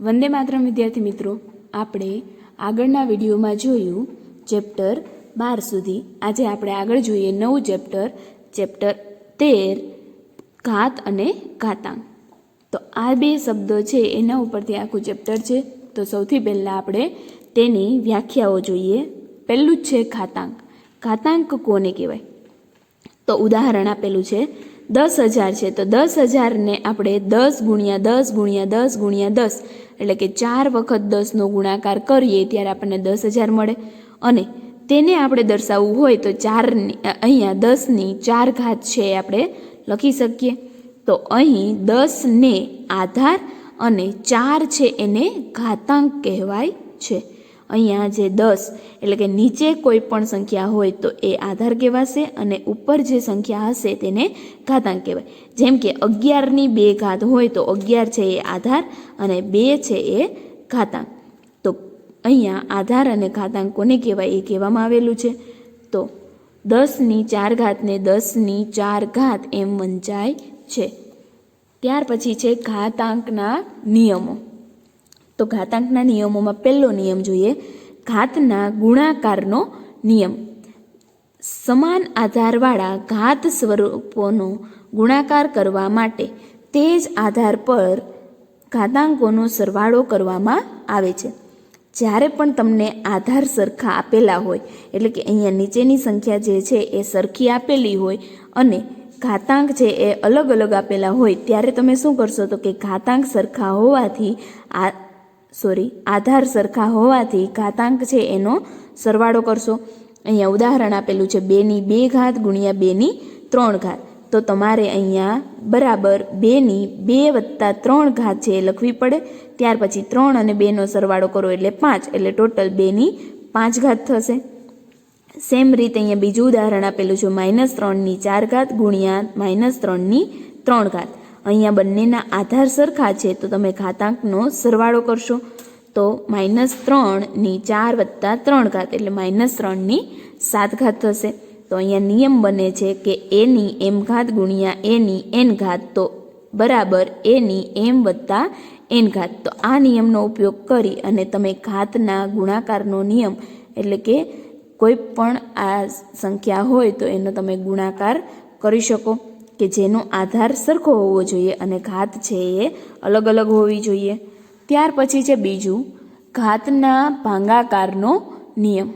વંદે માતરમ વિદ્યાર્થી મિત્રો, આપણે આગળના વિડીયોમાં જોયું ચેપ્ટર 12 સુધી. આજે આપણે આગળ જોઈએ નવું ચેપ્ટર 13 ઘાત અને ઘાતાંક. તો આ બે શબ્દો છે એના ઉપરથી આખું ચેપ્ટર છે. તો સૌથી પહેલાં આપણે તેની વ્યાખ્યાઓ જોઈએ. પહેલું જ છે ઘાતાંક. ઘાતાંક કોને કહેવાય? તો ઉદાહરણ આપેલું છે 10,000 છે, તો 10,000ને આપણે 10 ગુણ્યા 10 ગુણ્યા 10 ગુણ્યા 10 એટલે કે 4 વખત 10નો ગુણાકાર કરીએ ત્યારે આપણને 10,000 મળે. અને તેને આપણે દર્શાવવું હોય તો અહીંયા 10ની 4 ઘાત છે એ આપણે લખી શકીએ. તો અહીં 10ને આધાર અને 4 છે એને ઘાતાંક કહેવાય છે. અહીંયા જે 10 એટલે કે નીચે કોઈ પણ સંખ્યા હોય તો એ આધાર કહેવાશે અને ઉપર જે સંખ્યા હશે તેને ઘાતાંક કહેવાય. જેમ કે 11ની 2 ઘાત હોય તો 11 છે એ આધાર અને 2 છે એ ઘાતાંક. તો અહીંયા આધાર અને ઘાતાંક કોને કહેવાય એ કહેવામાં આવેલું છે. તો 10ની 4 ઘાતને 10ની 4 ઘાત એમ વંચાય છે. ત્યાર પછી છે ઘાતાંકના નિયમો. તો ઘાતાંકના નિયમોમાં પહેલો નિયમ જોઈએ, ઘાતના ગુણાકારનો નિયમ. સમાન આધારવાળા ઘાત સ્વરૂપોનો ગુણાકાર કરવા માટે તે જ આધાર પર ઘાતાંકોનો સરવાળો કરવામાં આવે છે. જ્યારે પણ તમને આધાર સરખા આપેલા હોય, એટલે કે અહીંયા નીચેની સંખ્યા જે છે એ સરખી આપેલી હોય અને ઘાતાંક છે એ અલગ અલગ આપેલા હોય, ત્યારે તમે શું કરશો? તો કે ઘાતાંક સરખા હોવાથી આધાર સરખા હોવાથી ઘાતાંક છે એનો સરવાળો કરશો. અહીંયા ઉદાહરણ આપેલું છે 2ની 2 ઘાત ગુણ્યા 2ની 3 ઘાત. તો તમારે અહીંયા બરાબર 2ની 2 વત્તા 3 ઘાત છે એ લખવી પડે. ત્યાર પછી 3 અને 2નો સરવાળો કરો એટલે 5, એટલે ટોટલ 2ની 5 ઘાત થશે. સેમ રીતે અહીંયા બીજું ઉદાહરણ આપેલું છે -3ની 4 ઘાત ગુણ્યા -3ની 3 ઘાત. અહીંયા બંનેના આધાર સરખા છે તો તમે ઘાતાંકનો સરવાળો કરશો તો -3ની 4 વત્તા 3 ઘાત એટલે -3ની 7 ઘાત થશે. તો અહીંયા નિયમ બને છે કે એની m ઘાત ગુણ્યા એની n ઘાત તો બરાબર એની m વત્તા n ઘાત. તો આ નિયમનો ઉપયોગ કરી અને તમે ઘાતના ગુણાકારનો નિયમ એટલે કે કોઈ પણ આ સંખ્યા હોય તો એનો તમે ગુણાકાર કરી શકો કે જેનો આધાર સરખો હોવો જોઈએ અને ઘાત છે એ અલગ અલગ હોવી જોઈએ. ત્યાર પછી છે બીજું ઘાતના ભાગાકારનો નિયમ.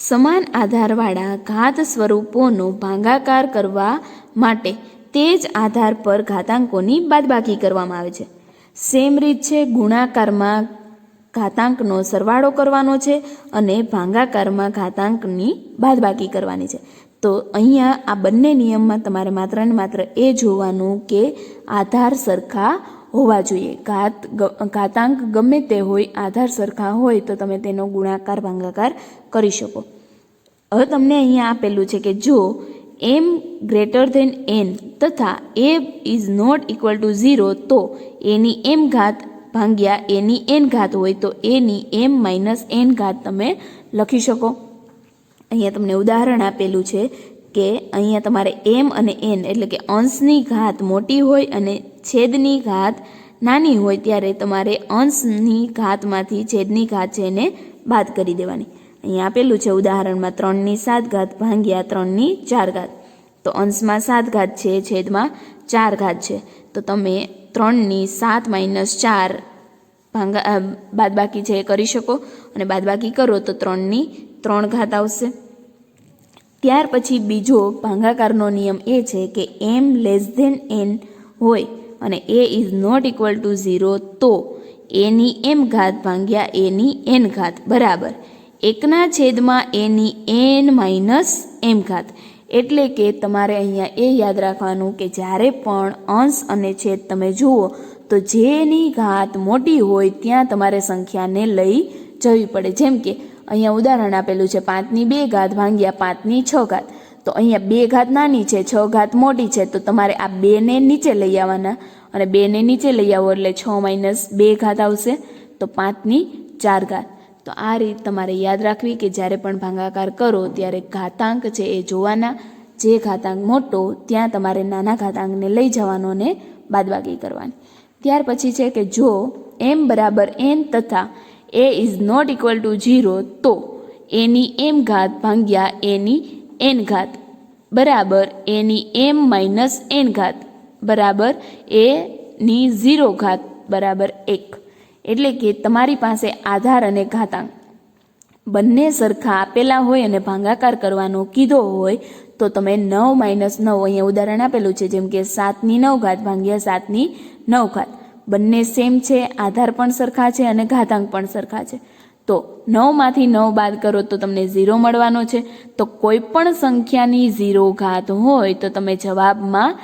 સમાન આધારવાળા ઘાત સ્વરૂપોનો ભાગાકાર કરવા માટે તે જ આધાર પર ઘાતાંકોની બાદબાકી કરવામાં આવે છે. સેમ રીત છે, ગુણાકારમાં ઘાતાંકનો સરવાળો કરવાનો છે અને ભાગાકારમાં ઘાતાંકની બાદબાકી કરવાની છે. તો અહીંયા આ બંને નિયમમાં તમારે માત્ર ને માત્ર એ જોવાનું કે આધાર સરખા હોવા જોઈએ. ઘાતાંક ગમે તે હોય, આધાર સરખા હોય તો તમે તેનો ગુણાકાર ભાગાકાર કરી શકો. હવે તમને અહીંયા આપેલું છે કે જો m > n તથા a is not equal to 0 તો એની m ઘાત ભાગ્યા એની n ઘાત હોય તો એની m - n ઘાત તમે લખી શકો. અહીંયા તમને ઉદાહરણ આપેલું છે કે અહીંયા તમારે m અને n એટલે કે અંશની ઘાત મોટી હોય અને છેદની ઘાત નાની હોય ત્યારે તમારે અંશની ઘાતમાંથી છેદની ઘાત છે એને બાદ કરી દેવાની. અહીંયા આપેલું છે ઉદાહરણમાં 3ની 7 ઘાત ભાગ્યા 3ની 4 ઘાત. તો અંશમાં 7 ઘાત છે, છેદમાં 4 ઘાત છે. તો તમે 3ની 7 - 4 બાદબાકી છે એ કરી શકો અને બાદબાકી કરો તો 3ની 3 ઘાત આવશે. ત્યાર પછી બીજો ભાગાકારનો નિયમ એ છે કે m < n હોય અને a is not equal to 0 તો એની m ઘાત ભાગ્યા એની n ઘાત બરાબર 1/n - m ઘાત. એટલે કે તમારે અહીંયા એ યાદ રાખવાનું કે જ્યારે પણ અંશ અને છેદ તમે જુઓ તો જેની ઘાત મોટી હોય ત્યાં તમારે સંખ્યાને લઈ જવી પડે. જેમ કે અહીંયા ઉદાહરણ આપેલું છે 5ની 2 ઘાત ભાગ્યા 5ની 6 ઘાત. તો અહીંયા 2 ઘાત નાની છે, 6 ઘાત મોટી છે, તો તમારે આ 2ને નીચે લઈ આવવાના અને 2ને નીચે લઈ આવો એટલે 6 - 2 ઘાત આવશે તો 5ની 4 ઘાત. તો આ રીત તમારે યાદ રાખવી કે જ્યારે પણ ભાગાકાર કરો ત્યારે ઘાતાંક છે એ જોવાના. જે ઘાતાંક મોટો ત્યાં તમારે નાના ઘાતાંકને લઈ જવાનો ને બાદબાકી કરવાની. ત્યાર પછી છે કે જો m બરાબર n તથા a is not equal to 0 તો a ની m ઘાત ભાગ્યા a ની n ઘાત બરાબર a ની m માઇનસ n ઘાત બરાબર a ની 0 ઘાત બરાબર 1. એટલે કે તમારી પાસે આધાર અને ઘાતાંક બંને સરખા આપેલા હોય અને ભાગાકાર કરવાનો કીધો હોય તો તમે 9 માઇનસ 9 અહીંયા ઉદાહરણ આપેલું છે, જેમ કે 7 ની 9 ઘાત ભાગ્યા 7 ની 9 ઘાત બંને સેમ છે, આધાર પણ સરખા છે અને ઘાતાંક પણ સરખા છે. તો 9 માંથી 9 બાદ કરો તો તમને 0 મળવાનો છે. તો કોઈ પણ સંખ્યાની 0 ઘાત હોય તો તમે જવાબમાં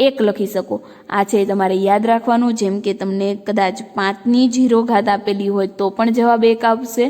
1 લખી શકો. આ છે તમારે યાદ રાખવાનું. જેમ કે તમને કદાચ 5 ની 0 ઘાત આપેલી હોય તો પણ જવાબ 1 આવશે,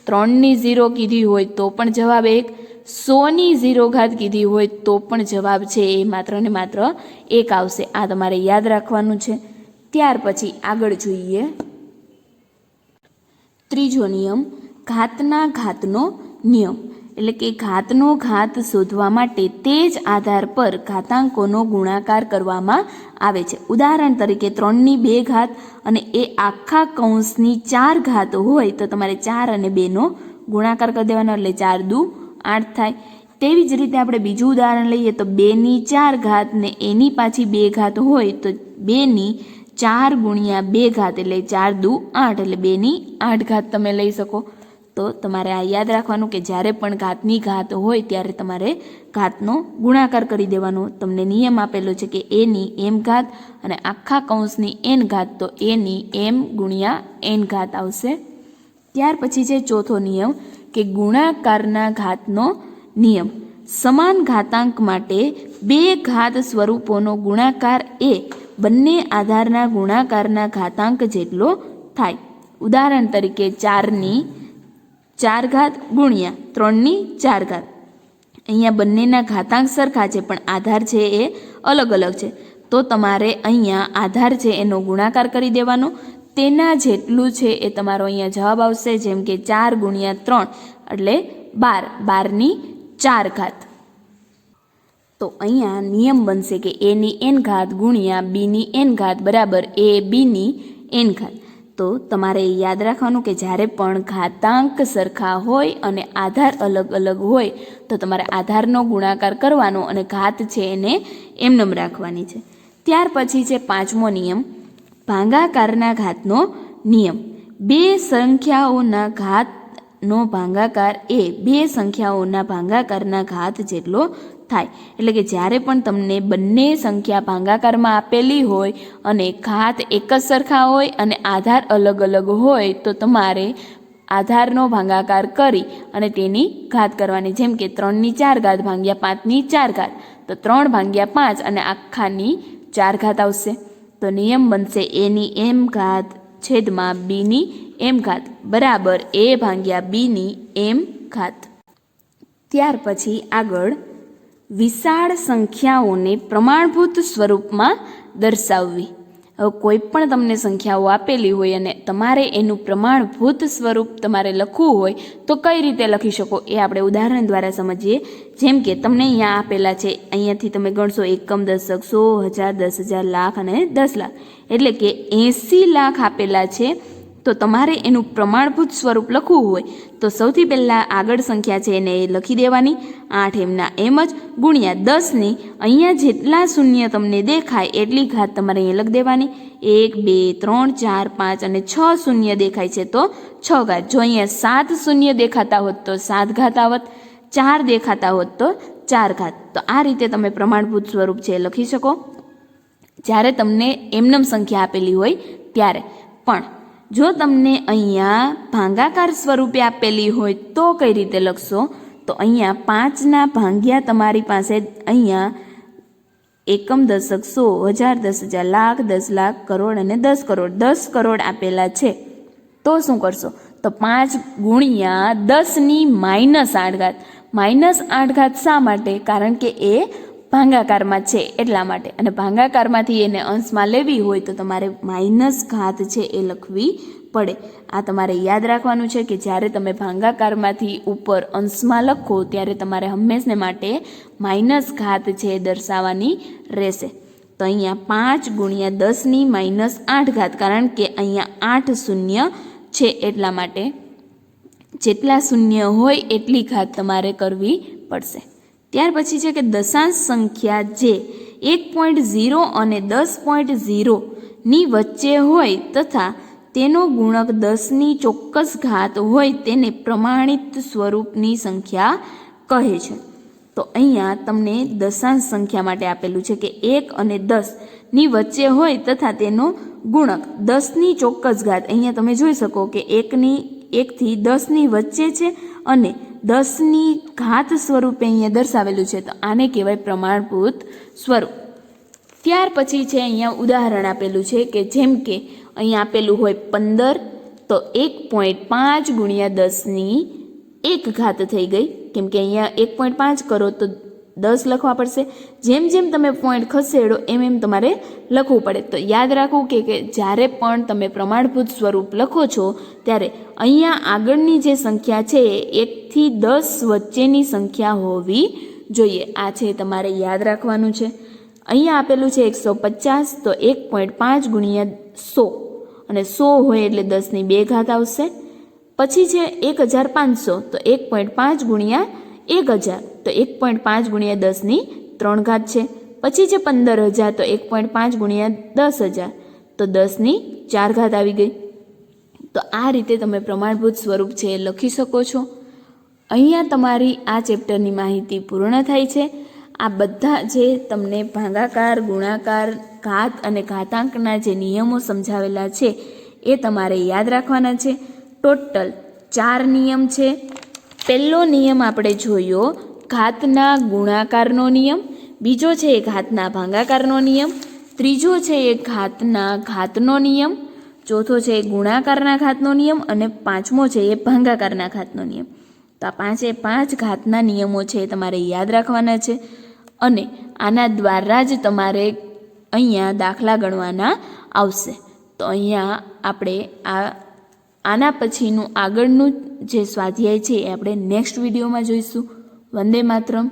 3 ની 0 કીધી હોય તો પણ જવાબ 1, 100 ની 0 ઘાત કીધી હોય તો પણ જવાબ છે એ માત્ર ને માત્ર 1 આવશે. આ તમારે યાદ રાખવાનું છે. ત્યાર પછી આગળ જોઈએ ત્રીજો નિયમ, ઘાતના ઘાતનો નિયમ. એટલે કે ઘાતનો ઘાત શોધવા માટે તે જ આધાર પર ઘાતાંકોનો ગુણાકાર કરવામાં આવે છે. ઉદાહરણ તરીકે 3 ની 2 ઘાત અને એ આખા કૌંસની 4 ઘાત હોય તો તમારે 4 અને 2નો ગુણાકાર કરી દેવાનો, એટલે 4 દુ 8 થાય. તેવી જ રીતે આપણે બીજું ઉદાહરણ લઈએ તો 2 ની 4 ઘાત ને એની પાછી 2 ઘાત હોય તો 2 ની 4 ગુણ્યા 2 ઘાત એટલે 4 દુ 8 એટલે 2 ની 8 ઘાત તમે લઈ શકો. તો તમારે આ યાદ રાખવાનું કે જ્યારે પણ ઘાતની ઘાત હોય ત્યારે તમારે ઘાતનો ગુણાકાર કરી દેવાનો. તમને નિયમ આપેલો છે કે a ની m ઘાત અને આખા કૌંસની n ઘાત તો a ની m ગુણ્યા n ઘાત આવશે. ત્યાર પછી છે ચોથો નિયમ કે ગુણાકારના ઘાતનો નિયમ. સમાન ઘાતાંક માટે 2 ઘાત સ્વરૂપોનો ગુણાકાર એ બંને આધારના ગુણાકારના ઘાતાંક જેટલો થાય. ઉદાહરણ તરીકે 4 ની 4 ઘાત ગુણ્યા 3 ની 4 ઘાત. અહીંયા બંનેના ઘાતાંક સરખા છે પણ આધાર છે એ અલગ અલગ છે. તો તમારે અહીંયા આધાર છે એનો ગુણાકાર કરી દેવાનો, તેના જેટલું છે એ તમારો અહીંયા જવાબ આવશે. જેમ કે 4 ગુણ્યા 3 એટલે 12, 12 ની 4 ઘાત. તો અહીંયા નિયમ બનશે કે a ની n ઘાત ગુણ્યા b ની n ઘાત બરાબર a b ની n ઘાત. તો તમારે યાદ રાખવાનું કે જ્યારે પણ ઘાતાંક સરખા હોય અને આધાર અલગ અલગ હોય તો તમારે આધારનો ગુણાકાર કરવાનો અને ઘાત છે એને એમનેમ રાખવાની છે. ત્યાર પછી છે પાંચમો નિયમ, ભાગાકારના ઘાતનો નિયમ. 2 સંખ્યાઓના ઘાતનો ભાગાકાર એ 2 સંખ્યાઓના ભાગાકારના ઘાત જેટલો થાય. એટલે કે જ્યારે પણ તમને બંને સંખ્યા ભાગાકારમાં આપેલી હોય અને ઘાત એક જ સરખા હોય અને આધાર અલગ અલગ હોય તો તમારે આધારનો ભાગાકાર કરી અને તેની ઘાત કરવાની. જેમ કે 3 ની 4 ઘાત ભાગ્યા 5 ની 4 ઘાત તો 3 ભાગ્યા 5 અને આખાની 4 ઘાત આવશે. તો નિયમ બનશે a ની m ઘાત છેદમાં b ની m ઘાત બરાબર a ભાગ્યા b ની m ઘાત. ત્યાર પછી આગળ વિશાળ સંખ્યાઓને પ્રમાણભૂત સ્વરૂપમાં દર્શાવવી. હવે કોઈ પણ તમને સંખ્યાઓ આપેલી હોય અને તમારે એનું પ્રમાણભૂત સ્વરૂપ તમારે લખવું હોય તો કઈ રીતે લખી શકો એ આપણે ઉદાહરણ દ્વારા સમજીએ. જેમ કે તમને અહીંયા આપેલા છે, અહીંયાથી તમે ગણશો એકમ, દશક, 100, 1000, 10,000, લાખ અને 10 લાખ. એટલે કે 80 લાખ આપેલા છે. તો તમારે એનું પ્રમાણભૂત સ્વરૂપ લખવું હોય તો સૌથી પહેલાં આગળ સંખ્યા છે એને લખી દેવાની, 8 એમના એમ જ ગુણ્યા 10ની અહીંયા જેટલા શૂન્ય તમને દેખાય એટલી ઘાત તમારે અહીંયા લખી દેવાની. 1, 2, 3, 4, 5 અને 6 શૂન્ય દેખાય છે તો 6 ઘાત. જો અહીંયા 7 શૂન્ય દેખાતા હોત તો 7 ઘાત આવત, 4 દેખાતા હોત તો 4 ઘાત. તો આ રીતે તમે પ્રમાણભૂત સ્વરૂપ છે લખી શકો જ્યારે તમને એમનેમ સંખ્યા આપેલી હોય ત્યારે. પણ જો તમને અહીંયા ભાગાકાર સ્વરૂપે આપેલી હોય તો કઈ રીતે લખશો? તો અહીંયા 5ના ભાગ્યા તમારી પાસે અહીંયા એકમ, દશક, 100, 1000, 10,000, લાખ, 10 લાખ, કરોડ અને 10 કરોડ, 10 કરોડ આપેલા છે. તો શું કરશો? તો 5 ગુણ્યા 10ની -8 ઘાત. -8 ઘાત શા માટે? કારણ કે એ ભાગાકારમાં છે એટલા માટે. અને ભાગાકારમાંથી એને અંશમાં લેવી હોય તો તમારે માઇનસ ઘાત છે એ લખવી પડે. આ તમારે યાદ રાખવાનું છે કે જ્યારે તમે ભાગાકારમાંથી ઉપર અંશમાં લખો ત્યારે તમારે હંમેશને માટે માઇનસ ઘાત છે દર્શાવવાની રહેશે. તો અહીંયા 5 ગુણ્યા 10⁻8, કારણ કે અહીંયા 8 શૂન્ય છે એટલા માટે જેટલા શૂન્ય હોય એટલી ઘાત તમારે કરવી પડશે. ત્યાર પછી છે કે દશાંશ સંખ્યા જે 1.0 અને 10.0ની વચ્ચે હોય તથા તેનો ગુણક 10ની ચોક્કસ ઘાત હોય તેને પ્રમાણિત સ્વરૂપની સંખ્યા કહે છે. તો અહીંયા તમને દશાંશ સંખ્યા માટે આપેલું છે કે 1 અને 10ની વચ્ચે હોય તથા તેનો ગુણક 10ની ચોક્કસ ઘાત. અહીંયા તમે જોઈ શકો કે 1 થી 10ની વચ્ચે છે અને 10ની ઘાત સ્વરૂપે અહીંયા દર્શાવેલું છે. તો આને કહેવાય પ્રમાણભૂત સ્વરૂપ. ત્યાર પછી છે અહીંયા ઉદાહરણ આપેલું છે કે જેમ કે અહીંયા આપેલું હોય 15, તો 1.5 ગુણ્યા 10ની 1 ઘાત થઈ ગઈ, કેમ કે અહીંયા 1.5 કરો તો 10 લખવા પડશે. જેમ જેમ તમે પોઈન્ટ ખસેડો એમ તમારે લખવું પડે. તો યાદ રાખવું કે જ્યારે પણ તમે પ્રમાણભૂત સ્વરૂપ લખો છો ત્યારે અહીંયા આગળની જે સંખ્યા છે એ 1 થી 10 વચ્ચેની સંખ્યા હોવી જોઈએ. આ છે તમારે યાદ રાખવાનું છે. અહીંયા આપેલું છે 150, તો 1.5 ગુણ્યા 100 અને 100 હોય એટલે 10ની 2 ઘાત આવશે. પછી છે 1500, તો 1.5 ગુણ્યા 1000, તો 1.5 ગુણ્યા 10ની 3 ઘાત છે. પછી છે 15000, તો 1.5 ગુણ્યા 10000, તો 10ની 4 ઘાત આવી ગઈ. તો આ રીતે તમે પ્રમાણભૂત સ્વરૂપ છે એ લખી શકો છો. અહીંયા તમારી આ ચેપ્ટરની માહિતી પૂર્ણ થાય છે. આ બધા જે તમને ભાગાકાર, ગુણાકાર, ઘાત અને ઘાતાંકના જે નિયમો સમજાવેલા છે એ તમારે યાદ રાખવાના છે. ટોટલ 4 નિયમ છે. પહેલો નિયમ આપણે જોયો ઘાતના ગુણાકારનો નિયમ, બીજો છે એ ઘાતના ભાગાકારનો નિયમ, ત્રીજો છે એ ઘાતના ઘાતનો નિયમ, ચોથો છે એ ગુણાકારના ઘાતનો નિયમ અને પાંચમો છે એ ભાગાકારના ઘાતનો નિયમ. તો આ 5 ઘાતના નિયમો છે એ તમારે યાદ રાખવાના છે અને આના દ્વારા જ તમારે અહીંયા દાખલા ગણવાના આવશે. તો અહીંયા આપણે આના પછીનું આગળનું જે સ્વાધ્યાય છે એ આપણે નેક્સ્ટ વિડીયોમાં જોઈશું. વંદે માતરમ.